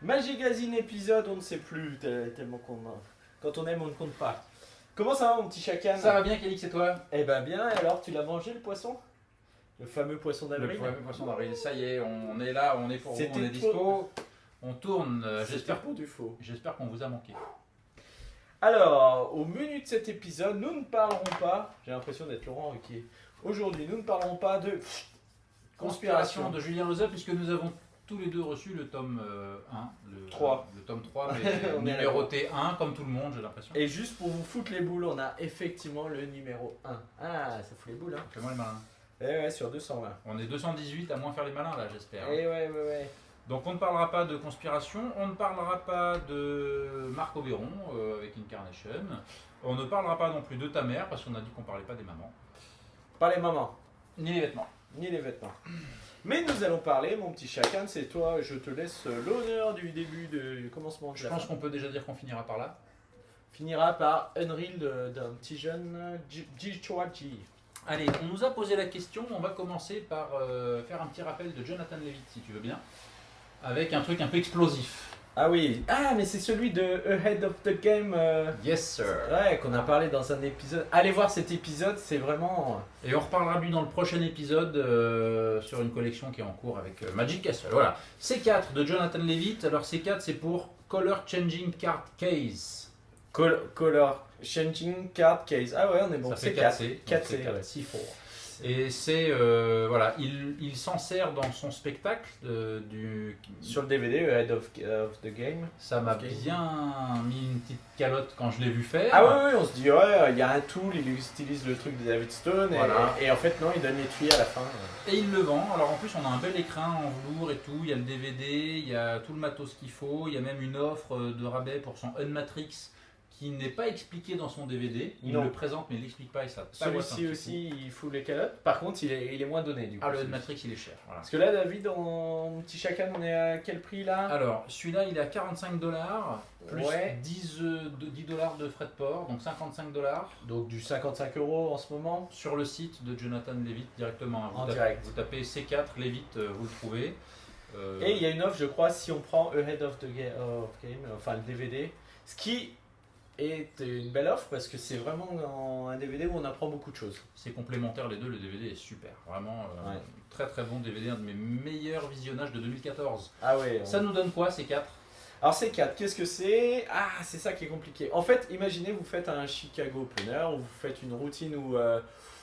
Magazine épisode, on ne sait plus tellement quand on aime, on ne compte pas. Comment ça va, mon petit chacan? Ça va bien, Kélix, et toi? Eh ben bien, et alors tu l'as mangé le poisson? Le fameux poisson d'avril? Le fameux poisson d'avril, ça y est, on est là, on est pour vous, on est dispo. On tourne, j'espère pour du faux. J'espère qu'on vous a manqué. Alors, au menu de cet épisode, nous ne parlerons pas, j'ai l'impression d'être Laurent Ruquier. Aujourd'hui, nous ne parlerons pas de Conspiration de Julien Lozat, puisque nous avons tous les deux reçu le tome 1, le tome 3, mais numéroté 1, comme tout le monde, j'ai l'impression. Et juste pour vous foutre les boules, on a effectivement le numéro 1. Ah, ça fout les boules, hein. Fais-moi le malin. Eh ouais, sur 220. On est 218, à moins faire les malins, là, j'espère. Eh ouais. Donc on ne parlera pas de conspiration, on ne parlera pas de Marc Oberon avec Incarnation, on ne parlera pas non plus de ta mère, parce qu'on a dit qu'on ne parlait pas des mamans. Pas les mamans. Ni les vêtements. Ni les vêtements. Mais nous allons parler, mon petit chacun, c'est toi, je te laisse l'honneur du début du commencement. Je pense qu'on peut déjà dire qu'on finira par là. Finira par Unreal d'un petit jeune G-Chua-G. Allez, on nous a posé la question, on va commencer par faire un petit rappel de Jonathan Levitt, si tu veux bien, avec un truc un peu explosif. Ah oui, mais c'est celui de Ahead of the Game. Yes sir. Ouais, qu'on a parlé dans un épisode. Allez voir cet épisode, c'est vraiment... Et on reparlera de lui dans le prochain épisode sur une collection qui est en cours avec Magic Castle. Voilà, C4 de Jonathan Levitt. Alors C4 c'est pour Color Changing Card Case. Color Changing Card Case. Ah ouais, on est bon. Ça fait C4. 4C. 4C. Et c'est, voilà, il s'en sert dans son spectacle sur le DVD, Head of the Game. Ça m'a bien mis une petite calotte quand je l'ai vu faire. Ah oui, on se dit, ouais, il y a un tool, il utilise le truc de David Stone, voilà. et en fait, non, il donne les tuyaux à la fin. Et il le vend. Alors en plus, on a un bel écrin en velours et tout, il y a le DVD, il y a tout le matos qu'il faut, il y a même une offre de rabais pour son Unmatrix, qui n'est pas expliqué dans son DVD, il le présente mais il l'explique pas et ça. Celui-ci aussi il fout les calottes, par contre il est moins donné du coup. Ah, le Matrix il est cher. Voilà. Parce que là David, en petit chacun, on est à quel prix là? Alors celui-là il est à 45$ plus ouais. 10$ de frais de port, donc 55$. Donc du 55 € en ce moment. Sur le site de Jonathan Levitt directement. En direct. Vous tapez C4 Levitt, vous le trouvez. Et il y a une offre je crois si on prend Ahead of the Game, enfin le DVD, ce qui est une belle offre parce que c'est vraiment un DVD où on apprend beaucoup de choses. C'est complémentaire les deux, le DVD est super, vraiment très très bon DVD, un de mes meilleurs visionnages de 2014. Ah ouais. Ça nous donne quoi C4? Alors C4, qu'est-ce que c'est? Ah, c'est ça qui est compliqué. En fait, imaginez vous faites un Chicago Opener où vous faites une routine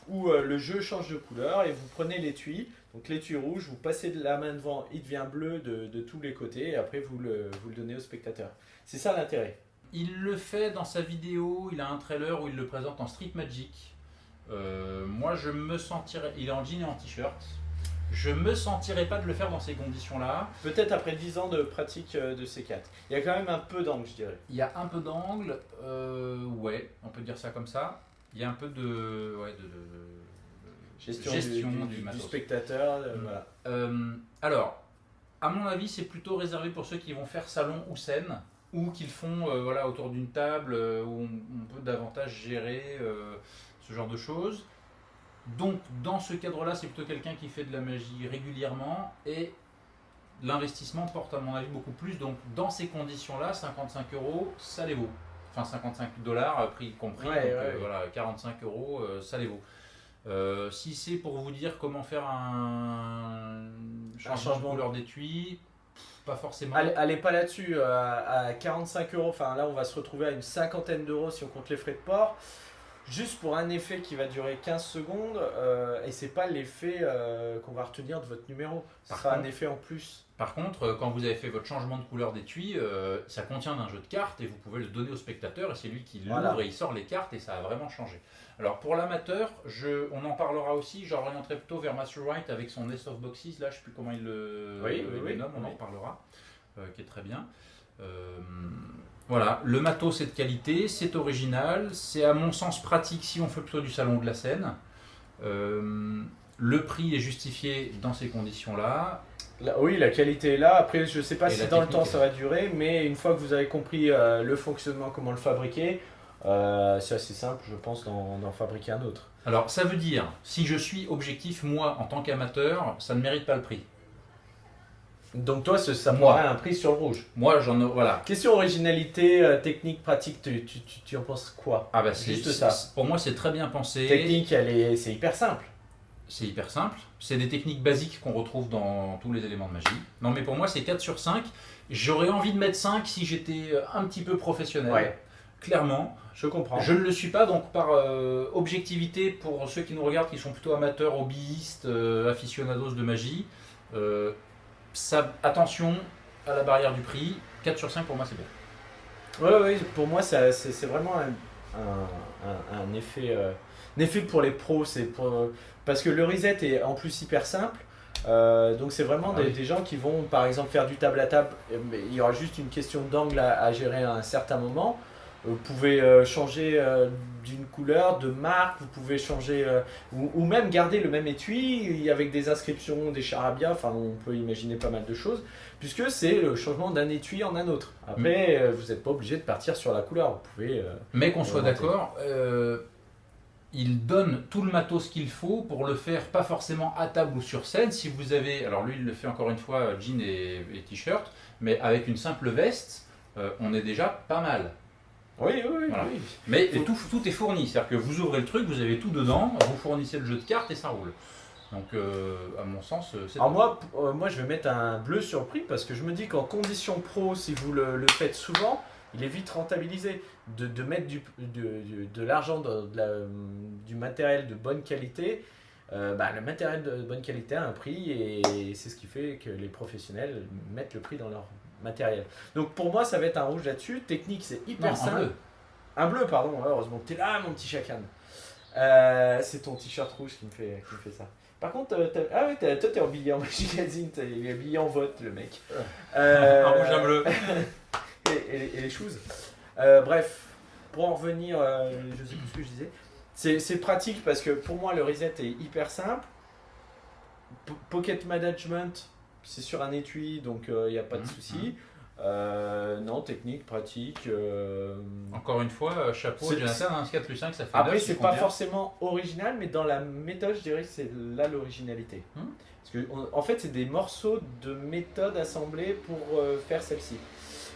où le jeu change de couleur et vous prenez l'étui. Donc l'étui rouge, vous passez de la main devant, il devient bleu de tous les côtés et après vous le donnez au spectateur. C'est ça l'intérêt. Il le fait dans sa vidéo, il a un trailer où il le présente en Street Magic. Moi je me sentirais, il est en jean et en t-shirt, je me sentirais pas de le faire dans ces conditions-là. Peut-être après 10 ans de pratique de C4. Il y a quand même un peu d'angle, je dirais. Il y a un peu d'angle, ouais, on peut dire ça comme ça. Il y a un peu de gestion du spectateur. Voilà. Alors, à mon avis, c'est plutôt réservé pour ceux qui vont faire salon ou scène, ou qu'ils font voilà, autour d'une table où on peut davantage gérer ce genre de choses. Donc dans ce cadre-là, c'est plutôt quelqu'un qui fait de la magie régulièrement et l'investissement porte à mon avis beaucoup plus. Donc dans ces conditions-là, 55 €, ça les vaut. Enfin 55$, prix compris, voilà, 45 €, ça les vaut. Si c'est pour vous dire comment faire un changement de couleur d'étui, pas forcément. Allez pas là-dessus, à 45 €, enfin là on va se retrouver à une cinquantaine d'euros si on compte les frais de port, juste pour un effet qui va durer 15 secondes, et c'est pas l'effet qu'on va retenir de votre numéro, ce sera un effet en plus. Par contre, quand vous avez fait votre changement de couleur d'étui, ça contient un jeu de cartes et vous pouvez le donner au spectateur et c'est lui qui l'ouvre et il sort les cartes et ça a vraiment changé. Alors pour l'amateur, on en parlera aussi, j'orienterai plutôt vers Matthew Wright avec son Ace of Boxes, là je ne sais plus comment il le nomme, on en reparlera, qui est très bien. Voilà, le matos c'est de qualité, c'est original, c'est à mon sens pratique si on fait plutôt du salon de la scène. Le prix est justifié dans ces conditions-là. Oui, la qualité est là. Après, je ne sais pas si dans le temps ça va durer, mais une fois que vous avez compris le fonctionnement, comment le fabriquer, C'est assez simple, je pense, d'en fabriquer un autre. Alors, ça veut dire, si je suis objectif, moi, en tant qu'amateur, ça ne mérite pas le prix. Donc toi, ça Moi. prendrait un prix sur le rouge. Moi, j'en ai... Voilà. Question originalité, technique, pratique, tu en penses quoi? Ah bah, c'est Juste ça. Pour moi, c'est très bien pensé. Technique, c'est hyper simple. C'est hyper simple. C'est des techniques basiques qu'on retrouve dans tous les éléments de magie. Non, mais pour moi, c'est 4 sur 5. J'aurais envie de mettre 5 si j'étais un petit peu professionnel. Ouais. Clairement. Je comprends. Je ne le suis pas, donc par objectivité, pour ceux qui nous regardent, qui sont plutôt amateurs, hobbyistes, aficionados de magie, attention à la barrière du prix. 4 sur 5 pour moi, c'est bien. Oui, pour moi, c'est vraiment un effet, un effet pour les pros. Parce que le reset est en plus hyper simple. Donc c'est vraiment des gens qui vont par exemple faire du table à table. Il y aura juste une question d'angle à gérer à un certain moment. Vous pouvez changer d'une couleur, de marque, vous pouvez changer ou même garder le même étui avec des inscriptions, des charabia, enfin on peut imaginer pas mal de choses, puisque c'est le changement d'un étui en un autre. Après, vous n'êtes pas obligé de partir sur la couleur, vous pouvez... Mais qu'on soit d'accord, il donne tout le matos qu'il faut pour le faire, pas forcément à table ou sur scène. Si vous avez, alors lui il le fait encore une fois, jean et t-shirt, mais avec une simple veste, on est déjà pas mal. Oui. Voilà. Mais tout est fourni, c'est-à-dire que vous ouvrez le truc, vous avez tout dedans, vous fournissez le jeu de cartes et ça roule. Donc à mon sens, c'est... Alors moi je vais mettre un bleu sur le prix parce que je me dis qu'en condition pro, si vous le faites souvent, il est vite rentabilisé. De mettre de l'argent, du matériel de bonne qualité, le matériel de bonne qualité a un prix et c'est ce qui fait que les professionnels mettent le prix dans leur matériel. Donc pour moi ça va être un rouge là-dessus. Technique c'est hyper simple. Bleu. Un bleu, pardon, heureusement que t'es là mon petit chacan. C'est ton t-shirt rouge qui me fait ça. Par contre, toi t'es habillé en magazine, il est habillé en vote le mec. Un rouge, un bleu. et les choses. Bref, pour en revenir, je sais plus ce que je disais. C'est pratique parce que pour moi le reset est hyper simple. Pocket management, c'est sur un étui donc il n'y a pas de souci. Non, technique, pratique. Encore une fois, chapeau à Jonathan, un 4 plus 5 ça fait 9. Après, c'est pas forcément original, mais dans la méthode, je dirais que c'est là l'originalité. Parce que, en fait, c'est des morceaux de méthode assemblés pour faire celle-ci.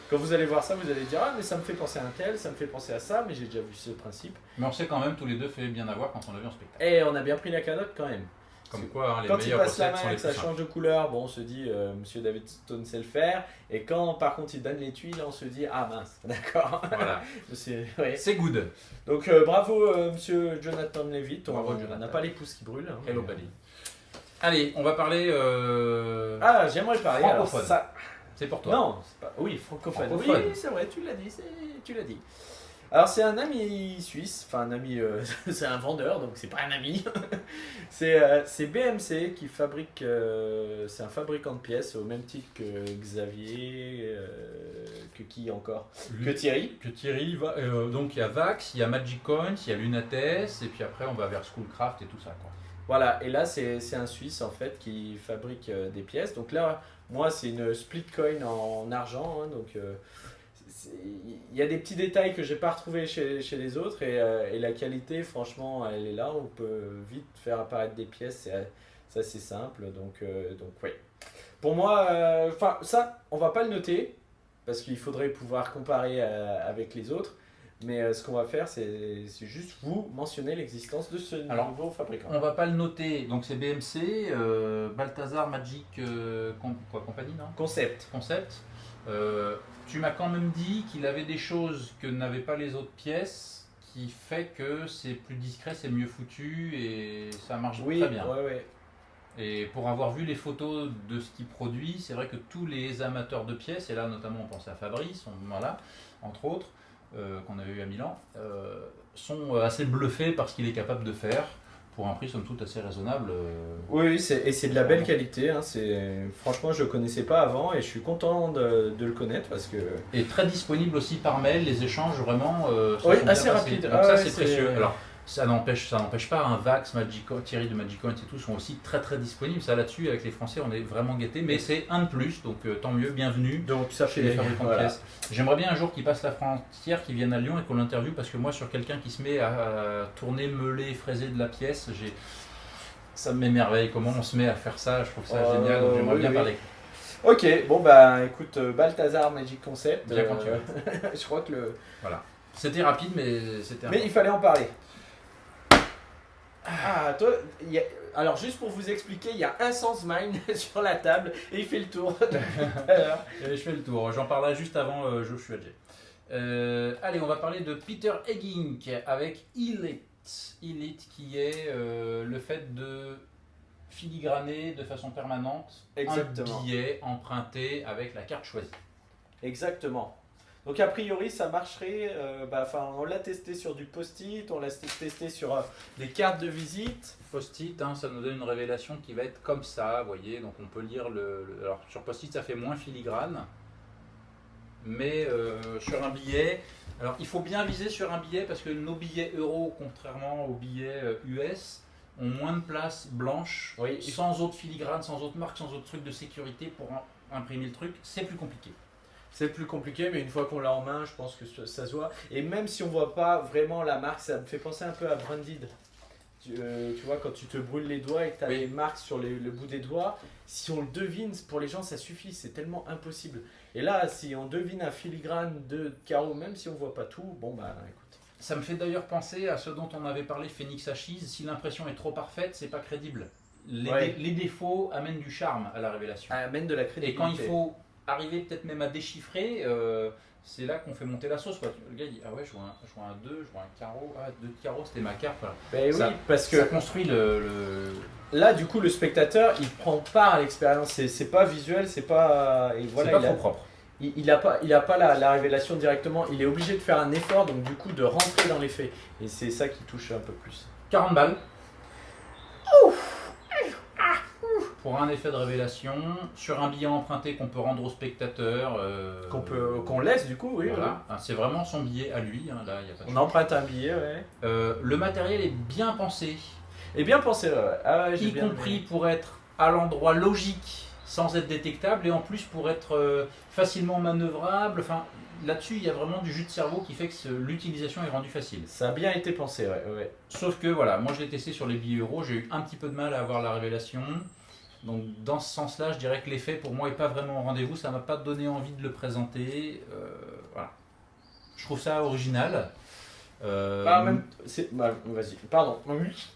Quand vous allez voir ça, vous allez dire ah mais ça me fait penser à un tel, ça me fait penser à ça, mais j'ai déjà vu ce principe. Mais on sait quand même tous les deux fait bien avoir quand on l'a vu en spectacle. Et on a bien pris la canotte quand même. Comme quoi, hein, les quand meilleures il passe la recettes sont main, les que ça plus change de couleur, bon on se dit Monsieur David Stone sait le faire. Et quand par contre il donne l'étui, là on se dit ah mince, d'accord. Voilà. C'est good. Donc bravo Monsieur Jonathan Levitt. Bravo, on Jonathan. n'a pas les pouces qui brûlent. Hein, Hello buddy. Allez, on va parler. Ah j'aimerais parler. Francophone. Alors, ça... C'est pour toi. Non, c'est pas... oui, francophone. Francophone. Oui, c'est vrai, tu l'as dit, tu l'as dit. Alors c'est un ami suisse, enfin un ami, c'est un vendeur, donc c'est pas un ami. c'est BMC qui fabrique, c'est un fabricant de pièces au même titre que Xavier, que qui encore? Que Thierry. Donc il y a Vax, il y a Magic Coins, il y a Lunates, et puis après on va vers Schoolcraft et tout ça, quoi. Voilà, et là c'est un Suisse en fait qui fabrique des pièces. Donc là, moi c'est une split coin en argent, hein, donc il y a des petits détails que j'ai pas retrouvés chez les autres et la qualité franchement elle est là, on peut vite faire apparaître des pièces, c'est assez simple, donc oui. Pour moi, ça on va pas le noter parce qu'il faudrait pouvoir comparer avec les autres. Mais ce qu'on va faire, c'est juste vous mentionner l'existence de ce nouveau fabricant. On va pas le noter, donc c'est BMC, Balthazar Magic Compagnie, non? Concept. Tu m'as quand même dit qu'il avait des choses que n'avaient pas les autres pièces, qui fait que c'est plus discret, c'est mieux foutu et ça marche très bien. Ouais. Et pour avoir vu les photos de ce qu'il produit, c'est vrai que tous les amateurs de pièces, et là notamment on pense à Fabrice, voilà, entre autres, qu'on avait eu à Milan, sont assez bluffés par ce qu'il est capable de faire pour un prix somme toute assez raisonnable. Oui, et c'est de la belle qualité. Hein, franchement, je ne le connaissais pas avant et je suis content de le connaître parce que... Et très disponible aussi par mail, les échanges vraiment oui, assez rapide. Donc ça c'est précieux. Alors, Ça n'empêche pas, un Vax, Thierry de Magic Coins et tout sont aussi très très disponibles. Ça là-dessus, avec les Français, on est vraiment gâtés. Mais c'est un de plus, donc tant mieux, bienvenue. Donc ça chez les fabricants de pièces. J'aimerais bien un jour qu'ils passent la frontière, qu'ils viennent à Lyon et qu'on l'interviewe, parce que moi, sur quelqu'un qui se met à tourner, meuler, fraiser de la pièce, ça m'émerveille. Comment on se met à faire ça, je trouve ça génial. Donc j'aimerais bien parler. Ok, bon bah écoute, Balthazar Magic Concept. Bien quand tu veux. Je crois que Voilà. C'était rapide, mais c'était. Mais il fallait en parler. Ah, toi, alors juste pour vous expliquer, il y a un Sense Mine sur la table et il fait le tour depuis tout à l'heure. Je fais le tour, j'en parlerai juste avant Joshua J. Allez, on va parler de Peter Eggink avec Elite. Elite qui est le fait de filigraner de façon permanente Exactement. un billet emprunté avec la carte choisie. Exactement. Donc a priori ça marcherait, on l'a testé sur du post-it, on l'a testé sur des cartes de visite. Post-it, ça nous donne une révélation qui va être comme ça, vous voyez, donc on peut lire alors sur post-it ça fait moins filigrane, mais sur un billet, alors il faut bien viser sur un billet parce que nos billets euros, contrairement aux billets US, ont moins de place blanche, Oui. sans autre filigrane, sans autre marque, sans autre truc de sécurité pour imprimer le truc, c'est plus compliqué. C'est plus compliqué, mais une fois qu'on l'a en main, je pense que ça se voit. Et même si on voit pas vraiment la marque, ça me fait penser un peu à Branded. Tu vois, quand tu te brûles les doigts et que tu as les marques sur le bout des doigts, si on le devine, pour les gens, ça suffit. C'est tellement impossible. Et là, si on devine un filigrane de carreaux, même si on voit pas tout, bon bah écoute. Ça me fait d'ailleurs penser à ce dont on avait parlé, Phoenix Ashes. Si l'impression est trop parfaite, c'est pas crédible. Les défauds amènent du charme à la révélation. Amène de la crédibilité. Et quand il faut arriver peut-être même à déchiffrer, c'est là qu'on fait monter la sauce, quoi. Le gars dit ah ouais, je vois un 2, je vois un carreau, 2 de carreau, c'était ma carte. Voilà. Ben ça, oui, parce que ça construit le... Là du coup le spectateur il prend part à l'expérience, c'est pas visuel, c'est pas... Et voilà, c'est pas trop propre. Il a pas la révélation directement, il est obligé de faire un effort, donc du coup de rentrer dans les faits. Et c'est ça qui touche un peu plus. 40 balles. Pour un effet de révélation, sur un billet emprunté qu'on peut rendre au spectateur. Qu'on laisse du coup, oui. Voilà. C'est vraiment son billet à lui. Là, y a pas de On emprunte un billet, ouais. Le matériel est bien pensé. Et bien pensé, ouais. Ah, ouais, y compris pour être à l'endroit logique sans être détectable et en plus pour être facilement manœuvrable. Enfin, là-dessus, il y a vraiment du jus de cerveau qui fait que l'utilisation est rendue facile. Ça a bien été pensé, ouais. Sauf que voilà, moi je l'ai testé sur les billets euros, j'ai eu un petit peu de mal à avoir la révélation. Donc dans ce sens-là, je dirais que l'effet pour moi n'est pas vraiment au rendez-vous, ça m'a pas donné envie de le présenter. Voilà. Je trouve ça original. Vas-y, pardon.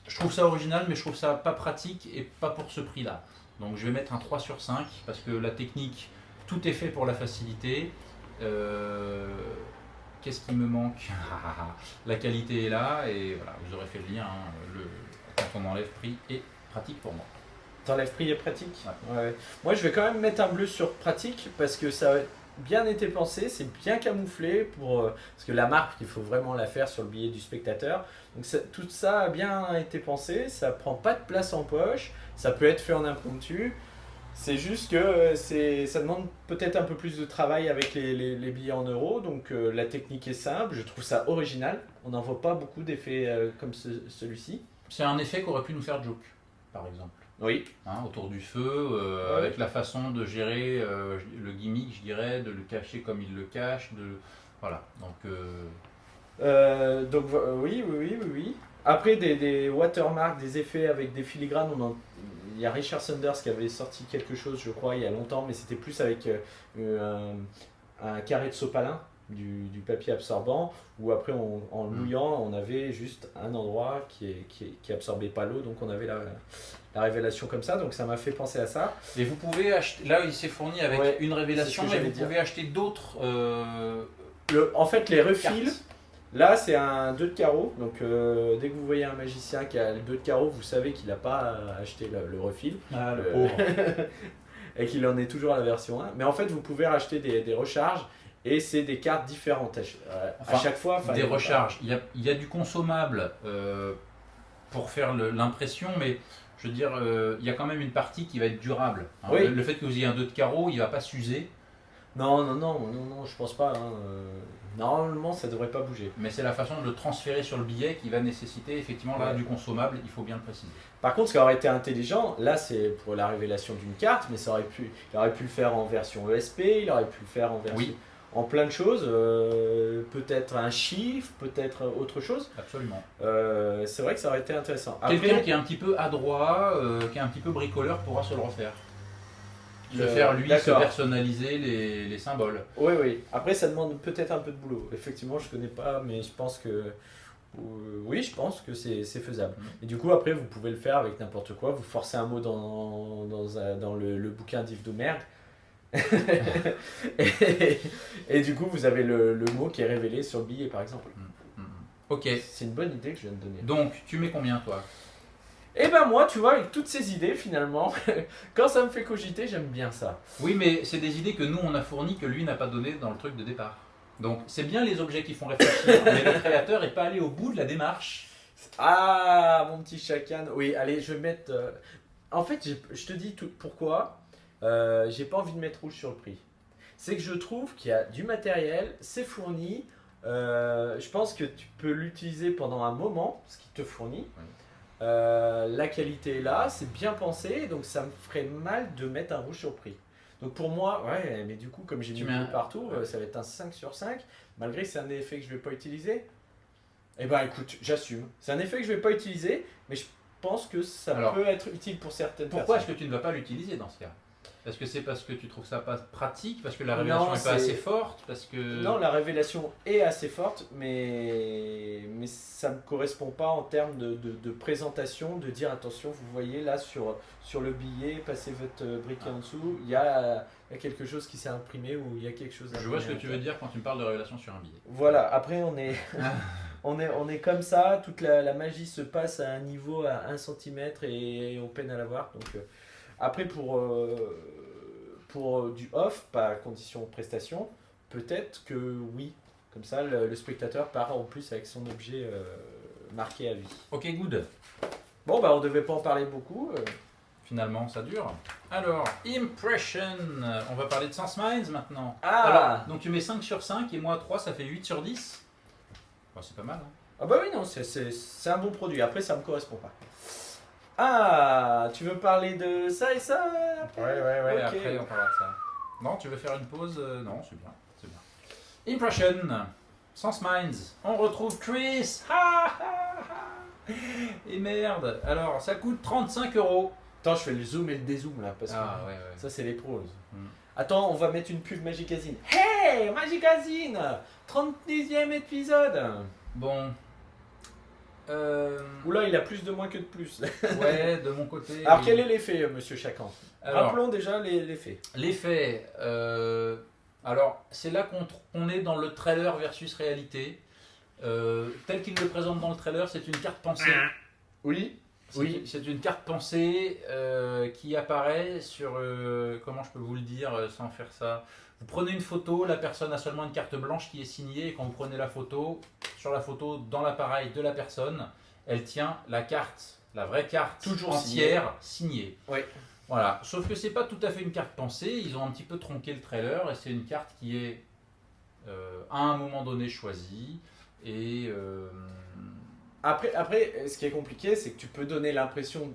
Je trouve ça original, mais je trouve ça pas pratique et pas pour ce prix-là. Donc je vais mettre un 3 sur 5 parce que la technique, tout est fait pour la facilité. Qu'est-ce qui me manque? La qualité est là et voilà, vous aurez fait le lien. Quand on enlève prix et pratique pour moi. T'enlèves prix et pratique? Ouais. Moi je vais quand même mettre un bleu sur pratique parce que ça a bien été pensé, c'est bien camouflé parce que la marque il faut vraiment la faire sur le billet du spectateur. Donc tout ça a bien été pensé, ça prend pas de place en poche, ça peut être fait en impromptu. C'est juste que ça demande peut-être un peu plus de travail avec les billets en euros, donc la technique est simple, je trouve ça original. On n'en voit pas beaucoup d'effets comme celui-ci. C'est un effet qu'aurait pu nous faire Joke, par exemple. Oui. Autour du feu, avec la façon de gérer le gimmick, je dirais, de le cacher comme il le cache. Voilà. Donc oui. Après des watermarks, des effets avec des filigranes, il y a Richard Saunders qui avait sorti quelque chose, je crois, il y a longtemps, mais c'était plus avec un carré de sopalin, du papier absorbant, où après en mouillant, on avait juste un endroit qui absorbait pas l'eau, donc on avait la révélation comme ça, donc ça m'a fait penser à ça. Et vous pouvez acheter, là il s'est fourni avec une révélation, mais vous pouvez acheter d'autres. En fait, les refils. Cartes. Là, c'est un 2 de carreau, donc dès que vous voyez un magicien qui a le 2 de carreau, vous savez qu'il n'a pas acheté le refil. Ah, le pauvre. Et qu'il en est toujours à la version 1. Mais en fait, vous pouvez racheter des recharges et c'est des cartes différentes à chaque fois. Des recharges. Il y a du consommable pour faire l'impression, mais je veux dire, il y a quand même une partie qui va être durable. Oui. Le fait que vous ayez un 2 de carreau, il ne va pas s'user. Non, je pense pas. Normalement, ça devrait pas bouger. Mais c'est la façon de le transférer sur le billet qui va nécessiter effectivement là, Ouais. du consommable, il faut bien le préciser. Par contre, ce qui aurait été intelligent, là c'est pour la révélation d'une carte, mais il aurait pu le faire en version ESP, il aurait pu le faire en version, Oui. en plein de choses, peut-être un chiffre, peut-être autre chose. Absolument. C'est vrai que ça aurait été intéressant. Quelqu'un qui est un petit peu adroit, qui est un petit peu bricoleur pourra se le refaire. Se faire lui se d'accord. personnaliser les symboles. Oui, oui. Après, ça demande peut-être un peu de boulot. Effectivement, je connais pas, mais je pense que oui, je pense que c'est faisable. Et du coup, après, vous pouvez le faire avec n'importe quoi. Vous forcez un mot dans le bouquin d'Yves Doumergue. et du coup, vous avez le mot qui est révélé sur le billet, par exemple. Ok. C'est une bonne idée que je viens de donner. Donc, tu mets combien toi? Et ben moi, tu vois, avec toutes ces idées, finalement, quand ça me fait cogiter, j'aime bien ça. Oui, mais c'est des idées que nous on a fournies que lui n'a pas donné dans le truc de départ. Donc, c'est bien les objets qui font réfléchir, mais le créateur n'est pas allé au bout de la démarche. Ah, mon petit chacun. Oui, allez, je vais mettre. En fait, je te dis tout pourquoi. J'ai pas envie de mettre rouge sur le prix. C'est que je trouve qu'il y a du matériel, c'est fourni. Je pense que tu peux l'utiliser pendant un moment, ce qu'il te fournit. Oui. La qualité est là, c'est bien pensé, donc ça me ferait mal de mettre un rouge sur le prix. Donc pour moi, ouais, mais du coup, comme j'ai mis Tu mets un- partout, ça va être un 5 sur 5, malgré que c'est un effet que je vais pas utiliser. Eh ben écoute, j'assume. C'est un effet que je vais pas utiliser, mais je pense que ça Alors, peut être utile pour certaines Pourquoi est-ce personnes. que tu ne vas pas l'utiliser dans ce cas? Est-ce que c'est parce que tu trouves ça pas pratique, parce que la Non, révélation n'est c'est- pas assez forte, parce que... Non, la révélation est assez forte, mais ça ne me correspond pas en termes de présentation, de dire attention, vous voyez là sur le billet, passez votre briquet en dessous, il y a quelque chose qui s'est imprimé ou il y a quelque chose Je vois ce que imprimé tu à veux l'intérieur. dire quand tu me parles de révélation sur un billet. Voilà, après on est comme ça, toute la magie se passe à un niveau à 1 cm et on peine à la voir. Donc, après pour du off, pas à condition de prestation, peut-être que oui. Comme ça, le spectateur part en plus avec son objet marqué à vie. Ok, good. Bon, bah on devait pas en parler beaucoup. Finalement, ça dure. Alors, Impression. On va parler de Sense Minds maintenant. Ah Alors, donc tu mets 5 sur 5 et moi 3, ça fait 8 sur 10. Bon, c'est pas mal. Hein. Ah bah oui, non, c'est un bon produit. Après, ça me correspond pas. Ah, tu veux parler de ça et ça après Ouais, Ok. après on parlera de ça. Non, tu veux faire une pause? Non, c'est bien, c'est bien. Impression. Sense Minds. On retrouve Chris. Et merde. Alors, ça coûte 35 €. Attends, je fais le zoom et le dézoom là, parce que Ah ouais. ça, c'est les pros. Mm. Attends, on va mettre une pub Magicazine. Hey, Magicazine 30e épisode. Bon. Oula, il a plus de moins que de plus. Ouais, de mon côté. Alors, oui. quel est l'effet, monsieur Chacan? Alors, Rappelons déjà l'effet. l'effet. Alors, c'est là qu'on est dans le trailer versus réalité. Tel qu'il le présente dans le trailer, c'est une carte pensée. Oui. Oui. C'est une carte pensée qui apparaît sur. Comment je peux vous le dire sans faire ça? Vous prenez une photo, la personne a seulement une carte blanche qui est signée, et quand vous prenez la photo, sur la photo, dans l'appareil de la personne, elle tient la carte, la vraie carte Toujours entière signée. Oui. Voilà. Sauf que c'est pas tout à fait une carte pensée, ils ont un petit peu tronqué le trailer, et c'est une carte qui est à un moment donné choisie. Et Après, ce qui est compliqué, c'est que tu peux donner l'impression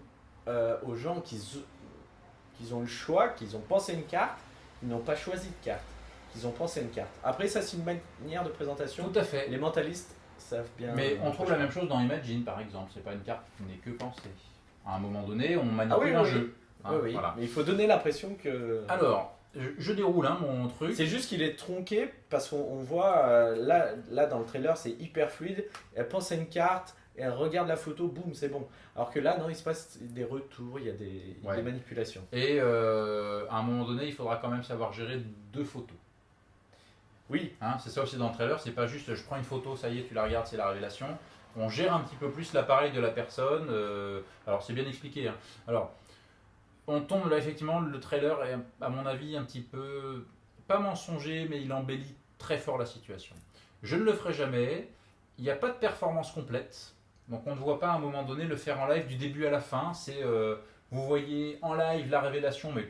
aux gens qu'ils ont le choix, qu'ils ont pensé une carte, ils n'ont pas choisi de carte, qu'ils ont pensé une carte. Après, ça, c'est une manière de présentation. tout à fait. Les mentalistes savent bien. Mais on trouve la même chose dans Imagine par exemple, c'est pas une carte qui n'est que pensée. À un moment donné, on manipule oui, un oui. jeu. Hein, Oui, oui. voilà. Mais il faut donner l'impression que. Alors, je déroule hein, mon truc. C'est juste qu'il est tronqué parce qu'on voit là dans le trailer, c'est hyper fluide. Elle pense à une carte, et elle regarde la photo, boum, c'est bon. Alors que là, non, il se passe des retours, il y a des manipulations. Et à un moment donné, il faudra quand même savoir gérer 2 photos. Oui, Hein, c'est ça aussi dans le trailer, c'est pas juste je prends une photo, ça y est, tu la regardes, c'est la révélation. On gère un petit peu plus l'appareil de la personne. Alors c'est bien expliqué. Hein. Alors, on tombe là effectivement, le trailer est à mon avis un petit peu, pas mensonger, mais il embellit très fort la situation. Je ne le ferai jamais, il n'y a pas de performance complète, donc on ne voit pas à un moment donné le faire en live du début à la fin. C'est, vous voyez en live la révélation, mais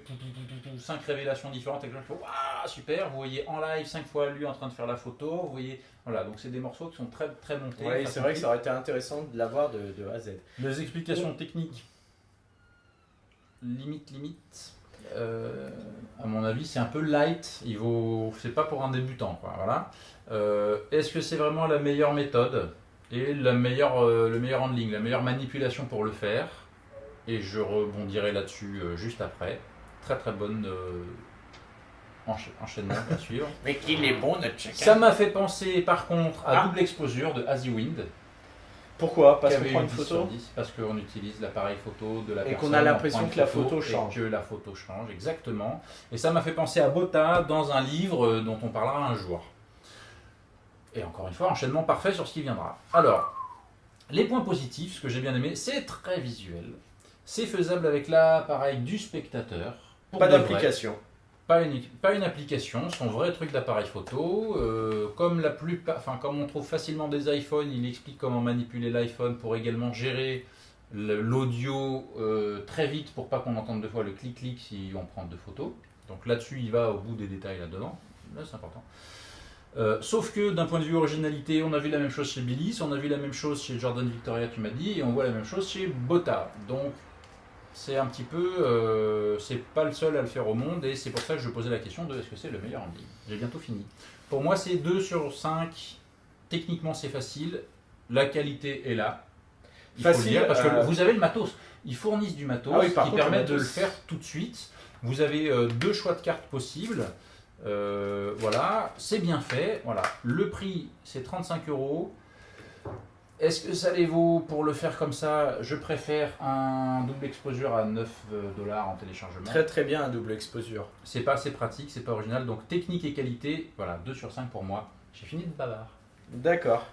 5 révélations différentes, et quelqu'un qui fait waouh, ah super, vous voyez en live 5 fois lui en train de faire la photo, vous voyez, voilà, donc c'est des morceaux qui sont très très montés. Oui, c'est vrai que ça aurait été intéressant de l'avoir de A à Z. Les explications techniques, limite, à mon avis c'est un peu light, c'est pas pour un débutant quoi, voilà. Est-ce que c'est vraiment la meilleure méthode et le meilleur handling, la meilleure manipulation pour le faire? Et je rebondirai là-dessus juste après. Très très bonne enchaînement à suivre. Mais qu'il est bon notre chacun. Ça m'a fait penser par contre à Ah. Double Exposure de Hazy-Wind. Pourquoi? Parce qui qu'on avait prend eu une 10 photo sur 10, parce qu'on utilise l'appareil photo de la et personne. qu'on a on l'impression prend une que la photo change. Et que la photo change, exactement. Et ça m'a fait penser à Botta dans un livre dont on parlera un jour. Et encore une fois, enchaînement parfait sur ce qui viendra. Alors, les points positifs, ce que j'ai bien aimé, c'est très visuel. C'est faisable avec l'appareil du spectateur. Pas d'application. Pas une application, son vrai truc d'appareil photo. Comme on trouve facilement des iPhones, il explique comment manipuler l'iPhone pour également gérer l'audio très vite pour pas qu'on entende deux fois le clic-clic si on prend deux photos. Donc là-dessus, il va au bout des détails là-dedans. Là, c'est important. Sauf que d'un point de vue originalité, on a vu la même chose chez Billis, on a vu la même chose chez Jordan Victoria, tu m'as dit, et on voit la même chose chez Botta. Donc c'est un petit peu, c'est pas le seul à le faire au monde, et c'est pour ça que je posais la question de est-ce que c'est le meilleur handling. J'ai bientôt fini. Pour moi, c'est 2 sur 5. Techniquement, c'est facile. La qualité est là. Il faut le dire, parce que vous avez le matos. Ils fournissent du matos qui permet de le faire tout de suite. Vous avez 2 choix de cartes possibles. Voilà, c'est bien fait. Voilà. Le prix, c'est 35 €. Est-ce que ça les vaut pour le faire comme ça? Je préfère un double exposure à 9 $ en téléchargement. Très très bien un double exposure. C'est pas assez pratique, c'est pas original. Donc technique et qualité, voilà, 2 sur 5 pour moi. J'ai fini de bavard. D'accord.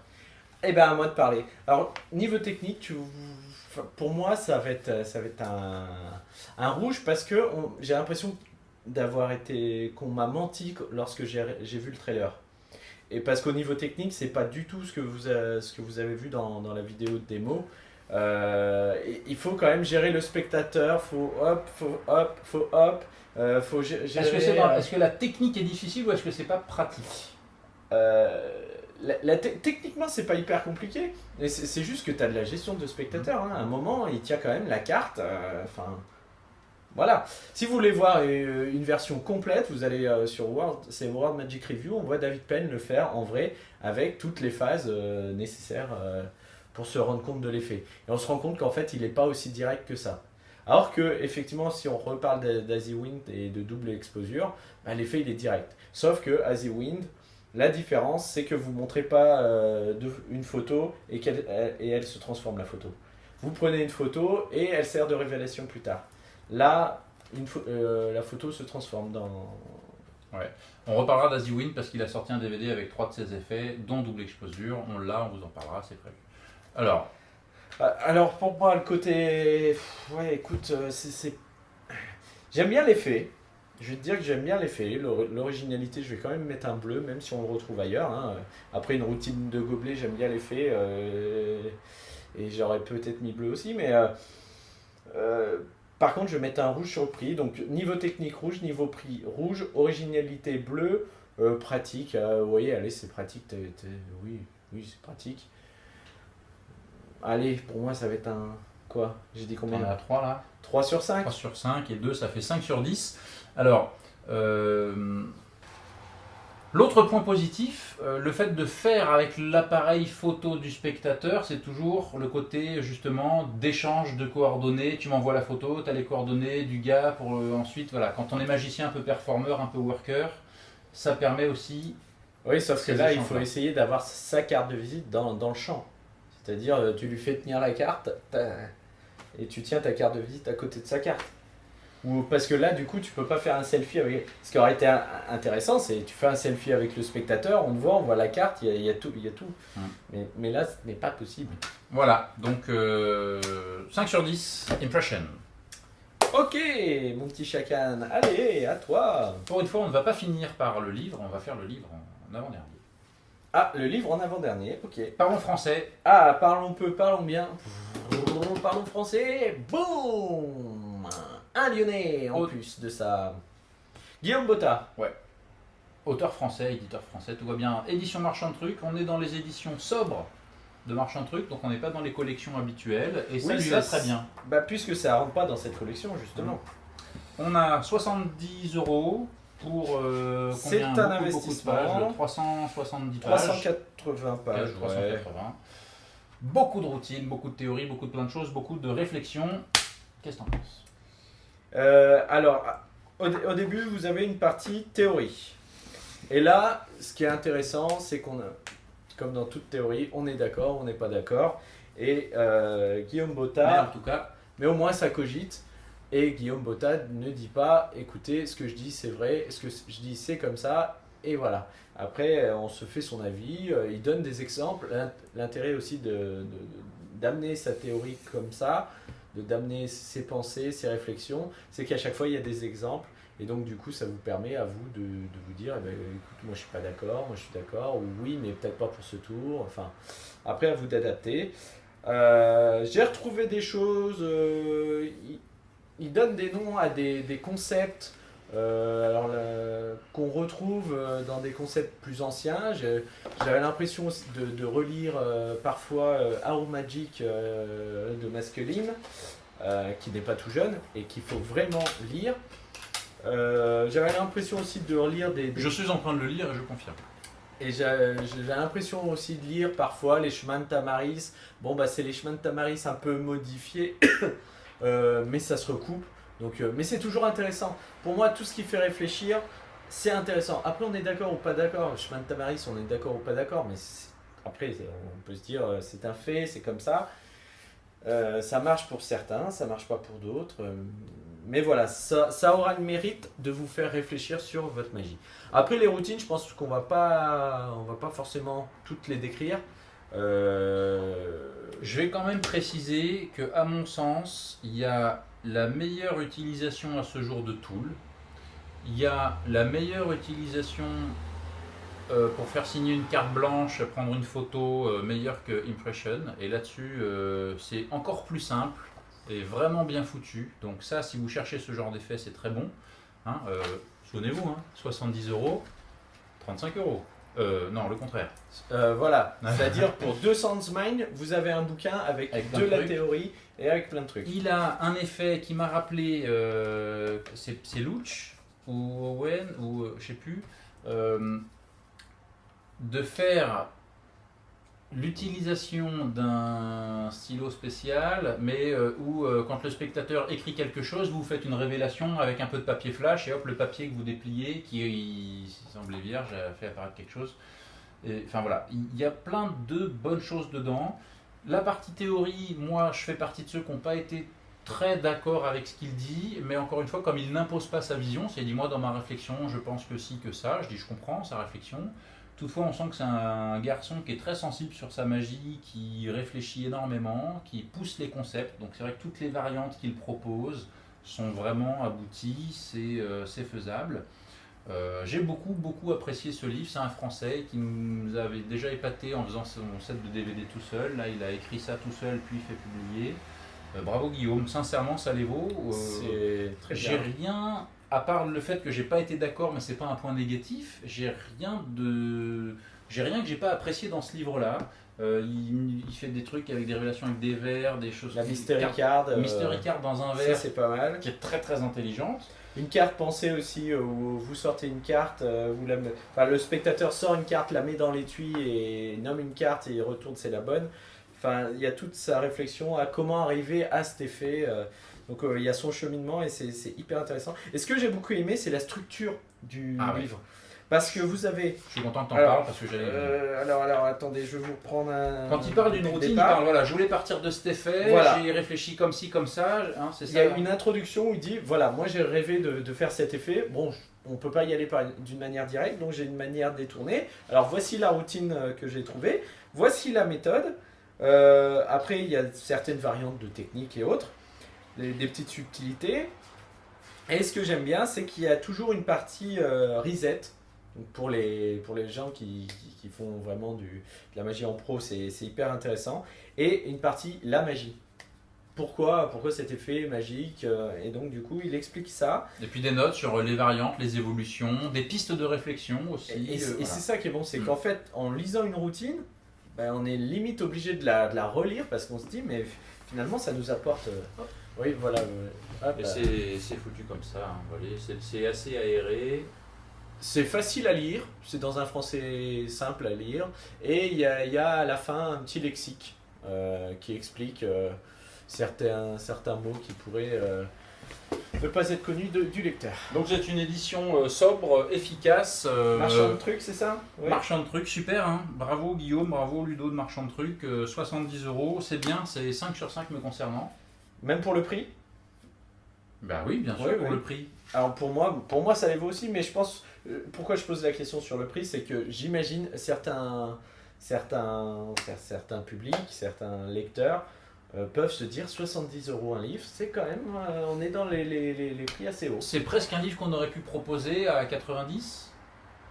Eh bien, à moi de parler. Alors, niveau technique, pour moi, ça va être un rouge parce que j'ai l'impression qu'on m'a menti lorsque j'ai vu le trailer. Et parce qu'au niveau technique, c'est pas du tout ce que vous avez vu dans la vidéo de démo. Il faut quand même gérer le spectateur, faut gérer. Est-ce que la technique est difficile ou est-ce que c'est pas pratique? Techniquement, c'est pas hyper compliqué. C'est juste que tu as de la gestion de spectateur. Hein. À un moment, il tient quand même la carte. Voilà. Si vous voulez voir une version complète, vous allez sur World Magic Review. On voit David Penn le faire en vrai avec toutes les phases nécessaires pour se rendre compte de l'effet. Et on se rend compte qu'en fait, il n'est pas aussi direct que ça. Alors que, effectivement, si on reparle d'Hazy-Wind et de double exposure, bah, l'effet il est direct. Sauf que Hazy-Wind, la différence, c'est que vous ne montrez pas une photo et elle se transforme la photo. Vous prenez une photo et elle sert de révélation plus tard. Là, la photo se transforme dans... Ouais. On reparlera d'Hazy-Wind parce qu'il a sorti un DVD avec 3 de ses effets, dont double exposure. On vous en parlera, c'est prévu. Alors pour moi, le côté... Ouais, écoute, j'aime bien l'effet. Je vais te dire que j'aime bien l'effet. L'originalité, je vais quand même mettre un bleu, même si on le retrouve ailleurs. Hein. Après une routine de gobelet, j'aime bien l'effet. Et j'aurais peut-être mis bleu aussi, mais... Par contre, je vais mettre un rouge sur le prix. Donc, niveau technique rouge, niveau prix rouge, originalité bleu, pratique. Vous voyez, allez, c'est pratique. Oui, c'est pratique. Allez, pour moi, ça va être un... Quoi? J'ai dit combien? On est à 3 là. 3 sur 5. 3 sur 5 et 2, ça fait 5 sur 10. Alors, l'autre point positif, le fait de faire avec l'appareil photo du spectateur, c'est toujours le côté justement d'échange de coordonnées. Tu m'envoies la photo, tu as les coordonnées du gars pour ensuite, voilà, quand on est magicien un peu performeur, un peu worker, ça permet aussi... Oui, sauf que là, il faut essayer d'avoir sa carte de visite dans le champ. C'est-à-dire, tu lui fais tenir la carte et tu tiens ta carte de visite à côté de sa carte. Parce que là, du coup, tu peux pas faire un selfie avec... Ce qui aurait été intéressant, c'est tu fais un selfie avec le spectateur, on voit la carte, il y a tout. Mais là, ce n'est pas possible. Voilà, donc 5 sur 10, impression. Ok, mon petit chacan, allez, à toi. Pour une fois, on ne va pas finir par le livre, on va faire le livre en avant-dernier. Ah, le livre en avant-dernier, ok. Parlons français. Ah, parlons bien. Parlons français, boum. Un Lyonnais en plus de ça. Guillaume Botta. Ouais. auteur français, éditeur français, tout va bien. Édition Marchand de Trucs, on est dans les éditions sobres de Marchand de Trucs, donc on n'est pas dans les collections habituelles, et ça lui va très bien. Bah, puisque ça rentre pas dans cette collection, justement. On a 70 € pour C'est combien, un beaucoup investissement. de pages, 370 pages. 380 pages. 380. Beaucoup de routines, beaucoup de théories, beaucoup de plein de choses, beaucoup de réflexions. Qu'est-ce que t'en penses? Alors, au début, vous avez une partie théorie. Et là, ce qui est intéressant, c'est qu'on a, comme dans toute théorie, on est d'accord, on n'est pas d'accord. Et Guillaume Botta, Mais en tout cas, mais au moins ça cogite. Et Guillaume Botta ne dit pas, écoutez, ce que je dis c'est vrai, ce que je dis c'est comme ça, et voilà. Après, on se fait son avis, il donne des exemples. L'intérêt aussi d'amener sa théorie comme ça, d'amener ses pensées, ses réflexions, c'est qu'à chaque fois il y a des exemples. Et donc du coup, ça vous permet à vous de vous dire, eh ben, écoute, moi je suis pas d'accord, moi je suis d'accord, ou oui, mais peut-être pas pour ce tour. Enfin, après à vous d'adapter. J'ai retrouvé des choses. Il donne des noms à des concepts qu'on retrouve dans des concepts plus anciens. J'avais l'impression aussi de relire parfois Our Magic de Masculine, qui n'est pas tout jeune et qu'il faut vraiment lire. J'avais l'impression aussi de relire je suis en train de le lire et je confirme. Et j'ai l'impression aussi de lire parfois les chemins de Tamaris. Bon, bah, c'est les chemins de Tamaris un peu modifiés, mais ça se recoupe. Donc, mais c'est toujours intéressant. Pour moi, tout ce qui fait réfléchir, c'est intéressant. Après, on est d'accord ou pas d'accord. Le chemin de Tamaris, on est d'accord ou pas d'accord. Mais après, on peut se dire, c'est un fait, c'est comme ça. Ça marche pour certains, ça marche pas pour d'autres. Mais voilà, ça aura le mérite de vous faire réfléchir sur votre magie. Après les routines, je pense qu'on va pas forcément toutes les décrire. Je vais quand même préciser que, à mon sens, il y a la meilleure utilisation à ce jour de Tool. Il y a la meilleure utilisation pour faire signer une carte blanche, prendre une photo meilleure que Impression. Et là-dessus, c'est encore plus simple et vraiment bien foutu. Donc ça, si vous cherchez ce genre d'effet, c'est très bon. Hein, souvenez-vous, 70 €, 35 €. Non, le contraire. Voilà, c'est-à-dire pour 200 Mind, vous avez un bouquin avec de la théorie et avec plein de trucs. Il a un effet qui m'a rappelé, c'est Luch ou Owen, ou je sais plus, de faire l'utilisation d'un stylo spécial, mais où quand le spectateur écrit quelque chose, vous faites une révélation avec un peu de papier flash et hop, le papier que vous dépliez, qui semblait vierge, a fait apparaître quelque chose. Et, enfin voilà, il y a plein de bonnes choses dedans. La partie théorie, moi je fais partie de ceux qui n'ont pas été très d'accord avec ce qu'il dit, mais encore une fois, comme il n'impose pas sa vision, c'est dit moi dans ma réflexion, je pense que si, que ça, je dis je comprends sa réflexion. Toutefois, on sent que c'est un garçon qui est très sensible sur sa magie, qui réfléchit énormément, qui pousse les concepts. Donc c'est vrai que toutes les variantes qu'il propose sont vraiment abouties, c'est faisable. J'ai beaucoup apprécié ce livre. C'est un Français qui nous avait déjà épaté en faisant son set de DVD tout seul. Là, il a écrit ça tout seul, puis fait publier. Bravo Guillaume, sincèrement, ça les vaut. C'est très bien. J'ai rien, à part le fait que j'ai pas été d'accord, mais c'est pas un point négatif. J'ai rien que j'ai pas apprécié dans ce livre-là. Il fait des trucs avec des révélations avec des vers, des choses. La Mystery Card. Mystery Card dans un verre, c'est pas mal. qui est très très intelligente. Une carte, pensez aussi où vous sortez une carte, le spectateur sort une carte, la met dans l'étui et nomme une carte et il retourne, c'est la bonne. Enfin, il y a toute sa réflexion à comment arriver à cet effet. Donc il y a son cheminement et c'est hyper intéressant. Et ce que j'ai beaucoup aimé, c'est la structure du livre. Parce que vous avez... Je suis content que tu en parles parce que j'allais... alors, attendez, je vais vous reprendre un... Quand il parle d'une routine, il parle, voilà, je voulais partir de cet effet, voilà. J'ai réfléchi comme ci, comme ça, hein, c'est ça. Il y a une introduction où il dit, voilà, moi j'ai rêvé de faire cet effet, bon, on ne peut pas y aller d'une manière directe, donc j'ai une manière détournée. Alors voici la routine que j'ai trouvée, voici la méthode. Après, il y a certaines variantes de techniques et autres, des petites subtilités. Et ce que j'aime bien, c'est qu'il y a toujours une partie reset. Donc pour les gens qui font vraiment de la magie en pro, c'est hyper intéressant. Et une partie la magie. pourquoi cet effet magique. Et donc du coup, il explique ça. Et puis des notes sur les variantes, les évolutions, des pistes de réflexion aussi. Et voilà. c'est ça qui est bon, c'est qu'en fait, en lisant une routine, ben, on est limite obligé de la relire parce qu'on se dit, mais finalement, ça nous apporte. Oui, voilà. Hop, Et c'est foutu comme ça, hein, vous voyez, c'est assez aéré. c'est facile à lire, c'est dans un français simple à lire, et il y a à la fin un petit lexique qui explique certains mots qui pourraient ne pas être connus du lecteur. Donc c'est une édition sobre, efficace. Marchand de trucs, c'est ça? Oui. Marchand de trucs, super, hein. Bravo Guillaume, bravo Ludo de Marchand de trucs, 70 €, c'est bien, c'est 5 sur 5 me concernant. Même pour le prix? Bah oui, bien sûr, Oui, pour oui. le prix. Alors pour moi ça les vaut aussi, mais je pense, pourquoi je pose la question sur le prix, c'est que j'imagine certains publics, certains lecteurs peuvent se dire 70 € un livre, c'est quand même, on est dans les prix assez hauts. C'est presque un livre qu'on aurait pu proposer à 90.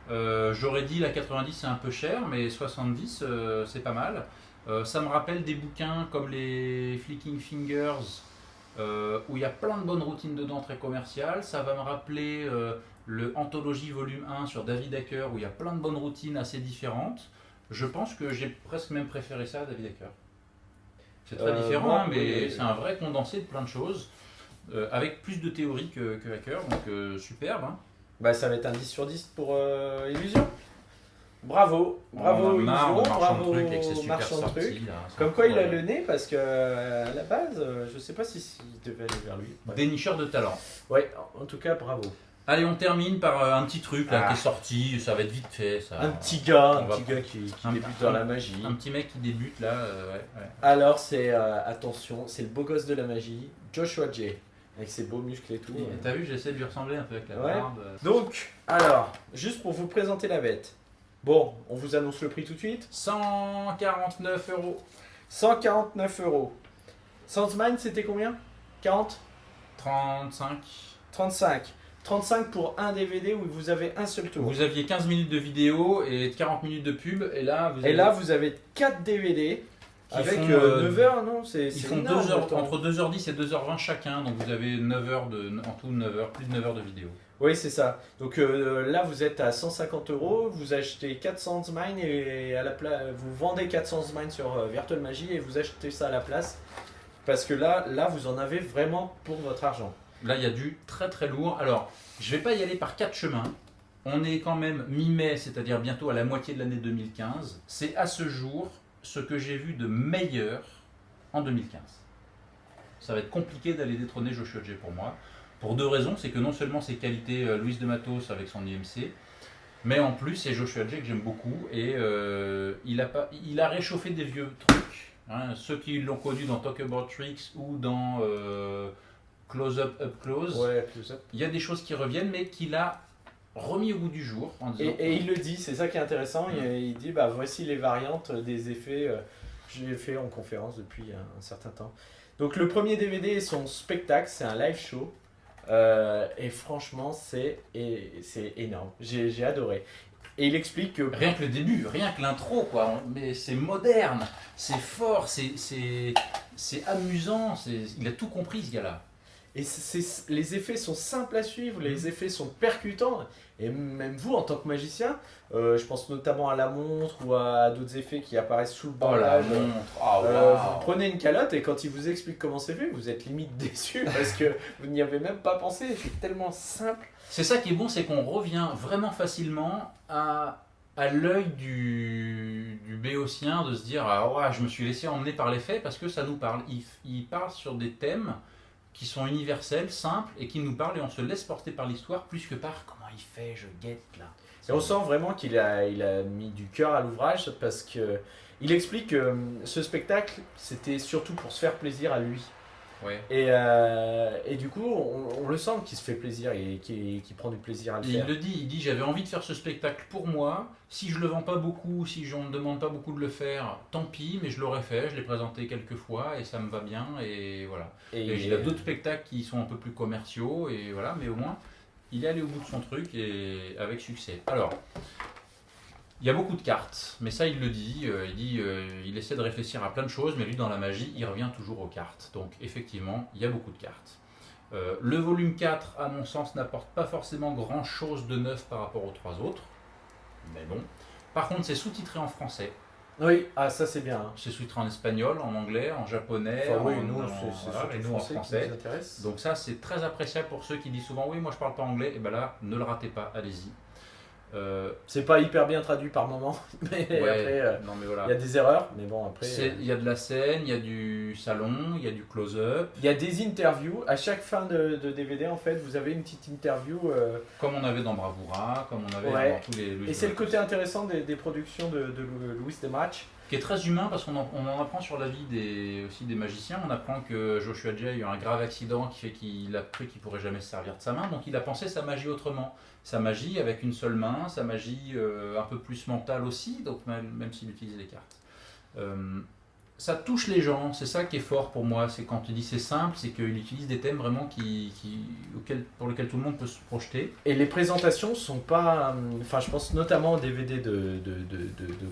J'aurais dit la 90 c'est un peu cher, mais 70 c'est pas mal. Ça me rappelle des bouquins comme les Flicking Fingers, où il y a plein de bonnes routines dedans très commerciales. Ça va me rappeler le Anthologie volume 1 sur David Hacker, où il y a plein de bonnes routines assez différentes. Je pense que j'ai presque même préféré ça à David Hacker. C'est très différent, moi, hein, mais oui. c'est un vrai condensé de plein de choses, avec plus de théorie que Hacker, donc superbe. Hein. Bah ça va être un 10 sur 10 pour Illusion. Bravo, On bravo en a marre Illusion, de Marchand de bravo trucs avec ses super Marchand de sorties, trucs. là, c'est Comme quoi il a incroyable. le nez, parce que à la base, je sais pas s'il devait aller vers lui. Ouais. Dénicheur de talent. Ouais, en tout cas bravo. Allez, on termine par un petit truc là, Ah. qui est sorti, ça va être vite fait. Ça. Un petit gars, on va- qui un- débute dans la magie. Un petit mec qui débute là, ouais. Alors c'est, attention, c'est le beau gosse de la magie, Joshua J. Avec ses beaux muscles et tout. Et t'as vu, j'essaie de lui ressembler un peu avec la Ouais. barbe. Donc, alors, juste pour vous présenter la bête. Bon, on vous annonce le prix tout de suite. 149 €. 149 €. Sandmine, c'était combien? 40? 35. 35. 35 pour un DVD où vous avez un seul tour. Vous aviez 15 minutes de vidéo et 40 minutes de pub, et là vous avez. Et là, vous avez 4 DVD Qui avec font, 9 heures, non? Ils C'est font énorme, 2 heures, le temps. entre 2h10 et 2h20 chacun, donc vous avez 9 heures en tout 9 heures, plus de 9 heures de vidéo. Oui, c'est ça. Donc là, vous êtes à 150 €, vous achetez 400 Mine et vous vendez 400 Mine sur Virtual Magie et vous achetez ça à la place. Parce que là, vous en avez vraiment pour votre argent. Là, il y a du très très lourd. Alors, je vais pas y aller par 4 chemins. On est quand même mi-mai, c'est-à-dire bientôt à la moitié de l'année 2015. C'est à ce jour ce que j'ai vu de meilleur en 2015. Ça va être compliqué d'aller détrôner Joshua J pour moi. Pour deux raisons, c'est que non seulement ses qualités Luis de Matos avec son IMC, mais en plus c'est Joshua J que j'aime beaucoup et il a réchauffé des vieux trucs. Hein. Ceux qui l'ont connu dans Talk About Tricks ou dans Close Up Up Close, Ouais, plus ça. il y a des choses qui reviennent mais qu'il a remis au goût du jour en disant Et il le dit, c'est ça qui est intéressant. Il dit bah voici les variantes des effets que j'ai fait en conférence depuis un certain temps. Donc le premier DVD est son spectacle, c'est un live show. Et franchement, c'est énorme. J'ai adoré. Et il explique que. rien que le début, rien que l'intro, quoi. Mais c'est moderne, c'est fort, c'est amusant, il a tout compris ce gars-là. Et les effets sont simples à suivre, les effets sont percutants. Et même vous, en tant que magicien, je pense notamment à la montre ou à d'autres effets qui apparaissent sous le Oh la bandage. montre, oh, Vous waouh. prenez une calotte et quand il vous explique comment c'est fait, vous êtes limite déçu parce que vous n'y avez même pas pensé. C'est tellement simple. C'est ça qui est bon, c'est qu'on revient vraiment facilement à l'œil du béotien de se dire ah ouais, je me suis laissé emmener par les faits parce que ça nous parle. Il parle sur des thèmes qui sont universels, simples et qui nous parlent et on se laisse porter par l'histoire plus que par comment il fait, je guette là. Et on sent vraiment qu'il a mis du cœur à l'ouvrage parce que il explique que ce spectacle, c'était surtout pour se faire plaisir à lui. Ouais. Et du coup, on le sent qu'il se fait plaisir et qu'il prend du plaisir à le Et faire. il dit j'avais envie de faire ce spectacle pour moi, si je le vends pas beaucoup, si on ne me demande pas beaucoup de le faire, tant pis, mais je l'aurais fait, je l'ai présenté quelques fois et ça me va bien et voilà. Et il a d'autres spectacles qui sont un peu plus commerciaux et voilà, mais au moins il est allé au bout de son truc et avec succès. Alors, Il y a beaucoup de cartes, mais ça il le dit, il essaie de réfléchir à plein de choses, mais lui dans la magie, il revient toujours aux cartes. Donc effectivement, il y a beaucoup de cartes. Le volume 4, à mon sens, n'apporte pas forcément grand chose de neuf par rapport aux 3 autres, mais bon. Par contre, c'est sous-titré en français, Oui, ah ça c'est bien. Hein. c'est sous-titré en espagnol, en anglais, en japonais, Enfin, oui, en, nous, en- c'est voilà, surtout et le nous en français qui français. nous intéresse. Donc ça, c'est très appréciable pour ceux qui disent souvent oui, moi je parle pas anglais, et ben là, ne le ratez pas, allez-y. C'est pas hyper bien traduit par moment, mais après, non mais voilà. il y a des erreurs, mais bon, après. Il y a de la scène, il y a du salon, il y a du close-up. Il y a des interviews. À chaque fin de DVD, en fait, vous avez une petite interview. Comme on avait dans Bravura, comme on avait Ouais. dans tous les Et c'est le côté intéressant des productions de Louis Desmarch. qui est très humain parce on en apprend sur la vie aussi des magiciens. On apprend que Joshua Jay a eu un grave accident qui fait qu'il a cru qu'il pourrait jamais se servir de sa main, donc il a pensé sa magie autrement. Sa magie avec une seule main, sa magie un peu plus mentale aussi, donc même s'il utilisait les cartes. Ça touche les gens, c'est ça qui est fort pour moi. C'est quand tu dis c'est simple, c'est qu'il utilise des thèmes vraiment pour lesquels tout le monde peut se projeter. Et les présentations sont pas. Enfin, je pense notamment au DVD de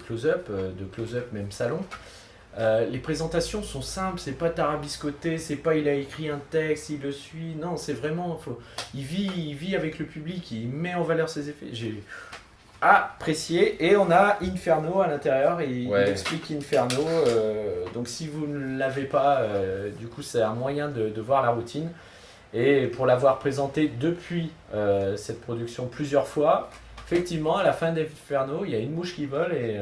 close-up, même salon. Les présentations sont simples, c'est pas tarabiscoté, c'est pas il a écrit un texte, il le suit. Non, c'est vraiment. Il vit avec le public, il met en valeur ses effets. J'ai apprécié. Et on a Inferno à l'intérieur, et il explique Inferno. Donc si vous ne l'avez pas, du coup, c'est un moyen de voir la routine. Et pour l'avoir présenté depuis cette production plusieurs fois, effectivement, à la fin d'Inferno, il y a une mouche qui vole et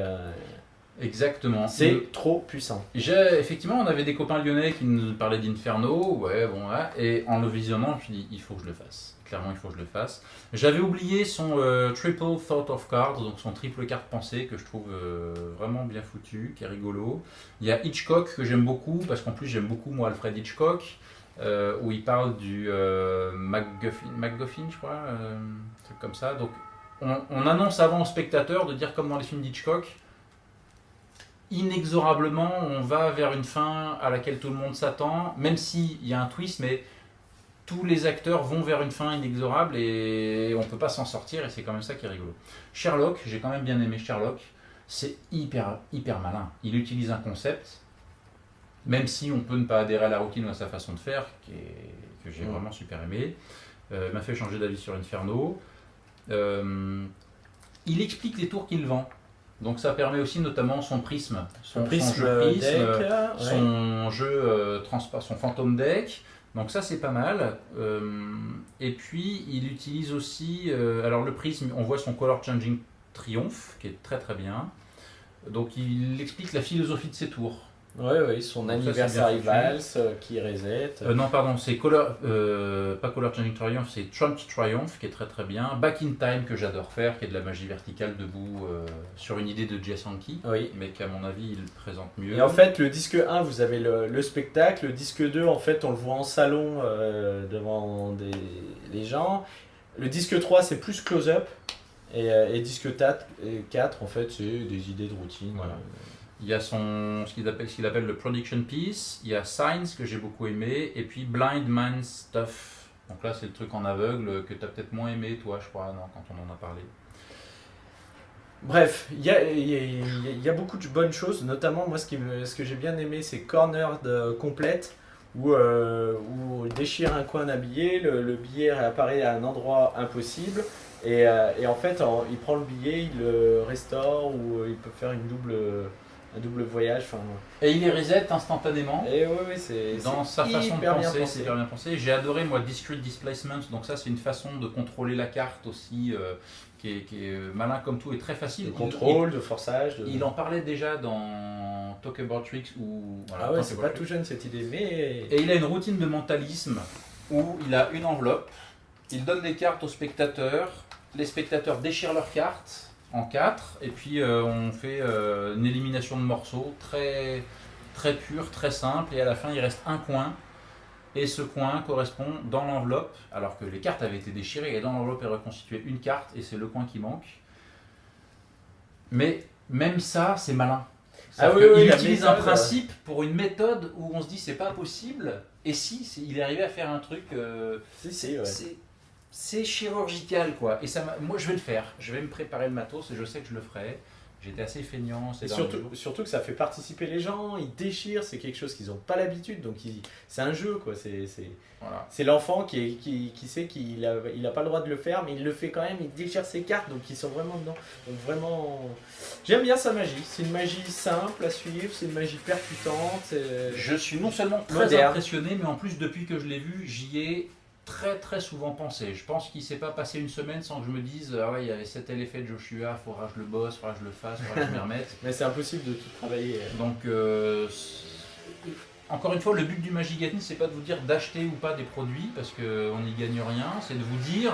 Exactement. c'est trop puissant. Effectivement, on avait des copains lyonnais qui nous parlaient d'Inferno, ouais, bon, ouais, et en le visionnant, je me suis dit, il faut que je le fasse. Clairement, il faut que je le fasse. J'avais oublié son Triple Thought of Cards, donc son triple carte pensée, que je trouve vraiment bien foutu, qui est rigolo. Il y a Hitchcock, que j'aime beaucoup, parce qu'en plus, j'aime beaucoup, moi, Alfred Hitchcock, où il parle du MacGuffin, je crois, un truc comme ça. Donc, on annonce avant au spectateur de dire comme dans les films d'Hitchcock, inexorablement, on va vers une fin à laquelle tout le monde s'attend, même s'il y a un twist, mais tous les acteurs vont vers une fin inexorable et on ne peut pas s'en sortir, et c'est quand même ça qui est rigolo. Sherlock, j'ai quand même bien aimé Sherlock, c'est hyper malin. Il utilise un concept, même si on peut ne pas adhérer à la routine ou à sa façon de faire, que j'ai vraiment super aimé. M'a fait changer d'avis sur Inferno. Il explique les tours qu'il vend. Donc ça permet aussi notamment son prisme, son jeu prisme, deck, son jeu son Phantom Deck. Donc ça c'est pas mal. Et puis il utilise aussi, alors le prisme, on voit son Color Changing Triomphe qui est très très bien. Donc il explique la philosophie de ses tours. Oui, son Anniversary Valse qui reset. Non, pardon, c'est pas Color Changing Triumph, c'est Trumped Triumph qui est très très bien. Back in Time que j'adore faire, qui est de la magie verticale debout sur une idée de Jay Sankey, mais qu'à mon avis il présente mieux. Et en fait, le disque 1, vous avez le spectacle. Le disque 2, en fait, on le voit en salon devant les gens. Le disque 3, c'est plus close-up. Et disque 4, en fait, c'est des idées de routine. Voilà. Il y a ce qu'il appelle le Production Piece, il y a Signs que j'ai beaucoup aimé, et puis Blind Man Stuff. Donc là, c'est le truc en aveugle que tu as peut-être moins aimé, toi, je crois, non, quand on en a parlé. Bref, il y a beaucoup de bonnes choses, notamment moi ce que j'ai bien aimé, c'est Cornered Complète, où déchire un coin d'un billet, le billet réapparaît à un endroit impossible, et en fait, il prend le billet, il le restaure, ou il peut faire un double voyage. Et il les reset instantanément. Et oui, c'est dans sa façon de penser, c'est hyper bien bien pensé. J'ai adoré moi Discrete Displacement, donc ça c'est une façon de contrôler la carte aussi, qui est malin comme tout et très facile. De contrôle, de forçage. Il en parlait déjà dans Talk About Tricks ou. Voilà, ah ouais, c'est pas tout jeune cette idée, mais. Et il a une routine de mentalisme où il a une enveloppe, il donne des cartes aux spectateurs, les spectateurs déchirent leurs cartes en 4, et puis on fait une élimination de morceaux très, très pure, très simple, et à la fin il reste un coin, et ce coin correspond dans l'enveloppe, alors que les cartes avaient été déchirées, et dans l'enveloppe est reconstituée une carte, et c'est le coin qui manque. Mais même ça, c'est malin. Il utilise un principe pour une méthode où on se dit c'est pas possible, et si il est arrivé à faire un truc... c'est chirurgical quoi. Et moi je vais le faire, je vais me préparer le matos et je sais que je le ferai. J'étais assez feignant ces Et derniers jours. surtout que ça fait participer les gens, ils déchirent, c'est quelque chose qu'ils n'ont pas l'habitude, donc c'est un jeu quoi. Voilà. C'est l'enfant qui sait qu'il a pas le droit de le faire, mais il le fait quand même, il déchire ses cartes, donc ils sont vraiment dedans. Donc vraiment, j'aime bien sa magie. C'est une magie simple à suivre, c'est une magie percutante. Je suis non seulement très moderne. impressionné, mais en plus depuis que je l'ai vu, j'y ai très souvent pensé. Je pense qu'il ne s'est pas passé une semaine sans que je me dise ah ouais, il y avait cet effet de Joshua, il faudra que je le bosse, il faudra que je le fasse, il faudra que je m'y remette. Mais c'est impossible de tout travailler. Donc encore une fois, le but du Magic c'est pas de vous dire d'acheter ou pas des produits parce qu'on n'y gagne rien, c'est de vous dire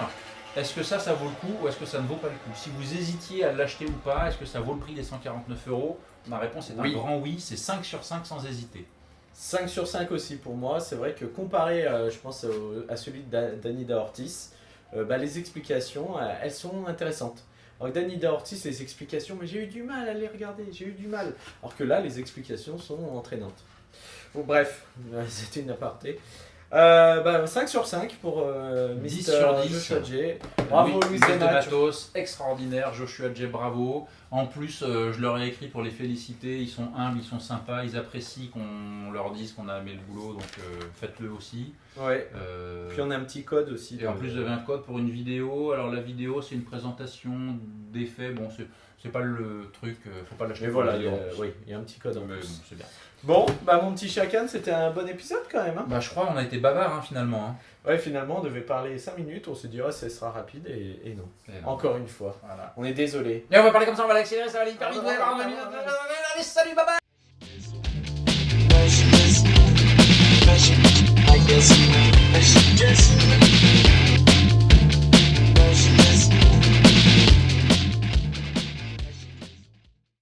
est-ce que ça vaut le coup ou est-ce que ça ne vaut pas le coup. Si vous hésitiez à l'acheter ou pas, est-ce que ça vaut le prix des 149 €? Ma réponse est Oui. un grand oui, c'est 5 sur 5 sans hésiter. 5 sur 5 aussi pour moi. C'est vrai que comparé, je pense, à celui d'Anida Ortiz, les explications, elles sont intéressantes. Alors que d'Anida Ortiz, les explications, mais j'ai eu du mal à les regarder, j'ai eu du mal. Alors que là, les explications sont entraînantes. Bon, bref, c'était une aparté. 5 sur 5 pour 10 Mr. sur 10. Joshua J. Bravo Oui, Luis Luis de Matos. Matos, extraordinaire, Joshua J, bravo. En plus, je leur ai écrit pour les féliciter, ils sont humbles, ils sont sympas, ils apprécient qu'on leur dise qu'on a aimé le boulot, donc faites-le aussi. Ouais. Puis on a un petit code aussi. Et en plus, j'avais un code pour une vidéo. Alors la vidéo, c'est une présentation d'effets. Bon, c'est pas le truc, faut pas l'acheter. Mais pour voilà, le dire. il y a un petit code en Mais plus. bon, c'est bien. Bon, mon petit Chacan, c'était un bon épisode quand même. Hein. Bah, je crois on a été bavard hein, finalement. Hein. Ouais, finalement, on devait parler 5 minutes, on se dit, ça sera rapide, et non. Et non. Encore une fois. Voilà. On est désolé. Et on va parler comme ça, on va l'accélérer, ça va aller hyper vite. Vous allez voir, on a mis- Allez, salut, bye bye. I guess